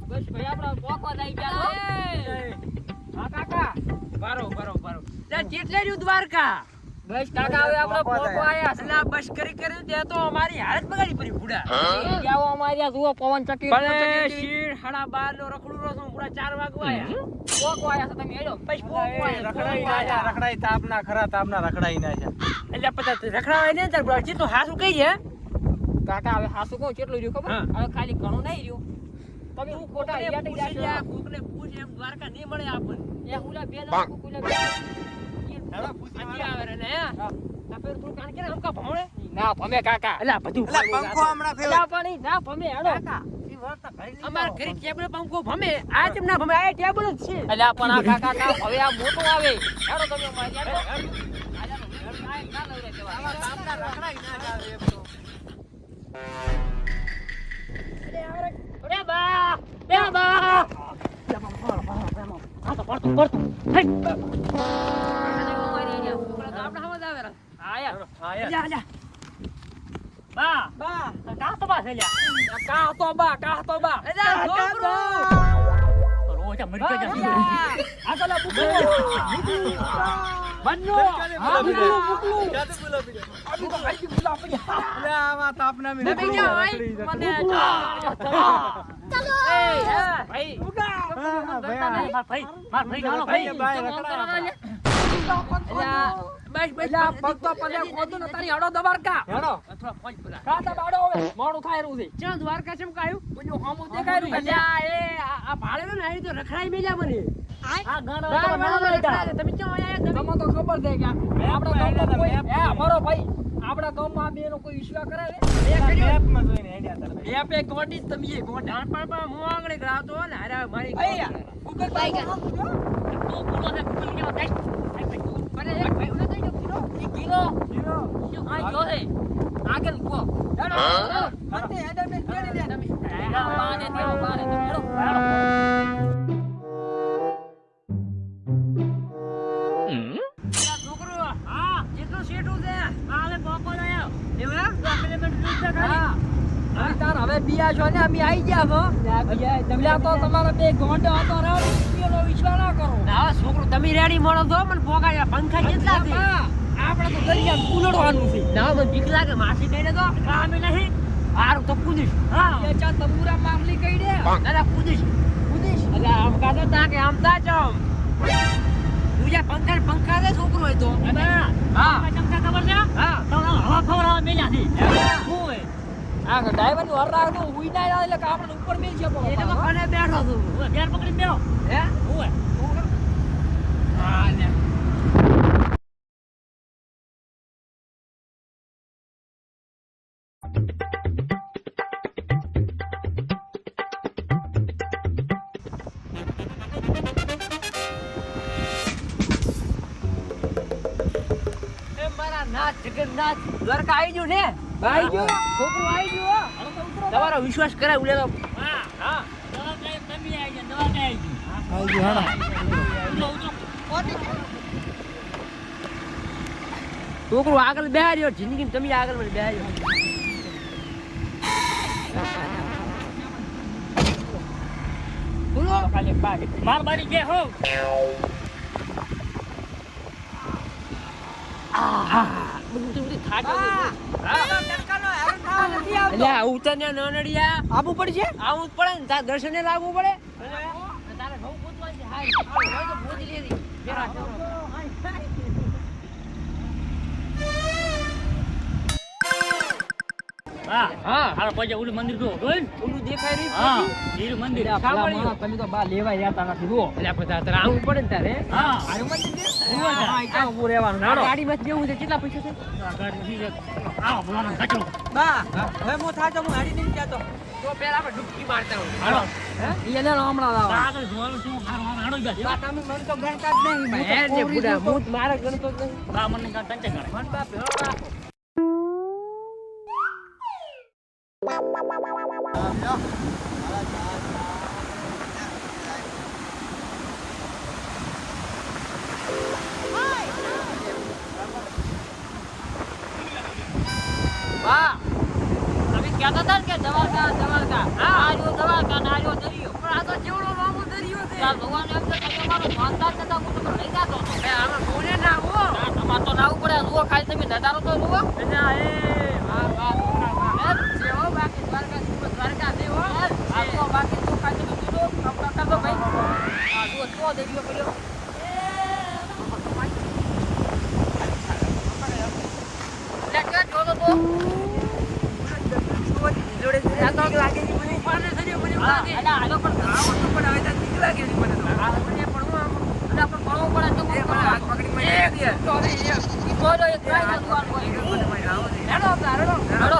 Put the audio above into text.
બસ ભાઈ આપડા પોકો દઈ ગયા હા કાકા બરો લે કેટલે રહ્યું દ્વારકા બસ કાકા હવે આપડા પોકો આયા એટલે આ બસ કરી કર્યું તે તો અમારી હાલત બગાડી પડી બુડા જાવ અમારી આ જુઓ પવન ચકી ભલે શીર 12:30 નો રખડું રો છું પૂરા 4 વાગવા આયા પોકો આયા છે તમે હેડો પછી પોકો આયા રખડાઈ ના જા રખડાઈ તાપના ખરા તાપના રખડાઈ ના જા એટલે પતા રખડાવાય ને તાર બુડા ચીતો હાસુ કઈ છે કાકા હવે હાસુ કહું કેટલું રહ્યું ખબર હા. હવે ખાલી ઘણું નહીં રહ્યું તમે હું ખોટા યાટી જાશો કોકને પૂછ એમ દ્વારકા નહીં મળે આપણને એ હુલા બે દાડા કુકુલા બે હેડો પૂછી આજી આવે રે ને આ ફેર તું કાન કે હમકા ભમણે ના ભમે કાકા એટલે આ બધું એટલે પંખો હમણાં ફેર ના પણ ઈ ના ભમે હેડો કાકા અમાર ઘરે ટેબલ પંખો ભમે આ કેમ ના ભમે આ ટેબલ જ છે અલ્યા પણ આ કાકા ના હવે આ મોટો આવે હેડો તમે મારી હેડો આવા તાપના મે મોડું થાય રહ્યું છે ક્યાં દ્વારકા ચમ કાયું પેલું હામું દેખાય રહ્યું અલ્યા એ આ ભાડે ને અહીં તો રખડાઈ મેલ્યા મને આ ગાણા તમે ક્યાં આયા તમે તમને તો ખબર છે કે આપણા ગામમાં કોઈ હે મારો ભાઈ આપણા ગામમાં બેનો કોઈ ઈશ્વા કરાવે મેપમાં જોઈને હેડ્યા હતા બે ગોડી તમે એ ગોડાણ પણ હું આગળ ગ્રાતો ને હારા મારી ગૂગલ ભાઈ કે તો બોલો ને ગૂગલ કેવા કઈ અરે એક ભાઈ ઉને કઈ ગયો ગીરો શું આ જો હે આગળ કો અંતે હેડર મે કેડી દે તમે બાને દેવો બાને તમે હેડો છોકરો હા જેટલું શેઠું છે આ લે પોકો લાયો એવું આપણે મેં દૂધ ખાલી તાર હવે બિયા છો ને અમે આવી ગયા છો તમે તો તમારા બે ગોંડો હતો રાવ પેલો ઈશ્વા ના કરો ના છોકરો તમે રેડી મળો તો મને પોકાયા પંખા કેટલા છે આપણે તો દરિયા ઉલડવાનું છે ના મને બીક લાગે માસી કઈ દે તો કામે નહીં હારું તો કૂદીશ હા એ ચા તંબુરા મારલી કઈ દે દાદા કૂદીશ એટલે આમ કાતો તા કે આમ તા ચમ તું પંખા દે છોકરો હોય તો હા ચમચા ખબર છે હા તો હવા ખવડાવવા મેલ્યા છે હું આ ડ્રાઈવર નું હર રાખ તો ઉઈ ના એટલે કે આપણે ઉપર મેલ છે એ તો કને બેઠો છું હું ઘેર પકડી બેહો હે હું હા લે જગન્નાથ દ્વારકા આવી ગયું ને આવી ગયો છોકરો આવી ગયો તમારો વિશ્વાસ કરાય ઉલે તો હા હા દવા કાઈ તમે આવી ગયા દવા કાઈ આવી છોકરો આગળ બેહાર્યો જિંદગી તમે આગળ મને બેહાર્યો બોલો ખાલી માર મારી કે હો આબુ પડશે આવું પડે ને તાર દર્શને લાવવું પડે તારે ઘઉં પોતવા છે હાય તો પોતી લેરી ફેરા હા હા હાલો પછી ઓલું મંદિર જો જોઈ ઓલું દેખાય રહી હા હીર મંદિર સાંભળ્યું તમે તો બા લેવા જતા નથી જુઓ એટલે આપણે તારે આવું પડે ને તારે હા આવું મંદિર છે હા ક્યાં ઉભું રહેવાનું નાડો ગાડી માં જેવું છે કેટલા પૈસા છે ગાડી આવો બોલાનો કચરો બા હવે હું થાતો હું હાડી નહીં જાતો તો પેલા આપણે ડૂબકી મારતા હોય હાલો હે એને હમણાં લાવો આગળ જોવાનું શું હારો હાડો બા તમે મન તો ગણતા જ નહીં હે જે બુડા હું મારે ગણતો જ નહીં બા મને કંચે ગણે મન બા ભેળો રાખો વાહ તમે કહેતા હતા ને કે દવાકા હા આજો દવાકા ના આજો દરિયો પણ આ અલ્યા હાલો પણ આવો તો પણ હવે તો બીક લાગે છે મને તો. આ મને પણ હું એટલે આપણે ભણવું પડે તો એ પણ હાથ પકડી મને એક એક. તો હવે એક ઈ બોલો એક ટ્રાય કરવાનું હોય. મને આવો ને. હેડો આપણે હેડો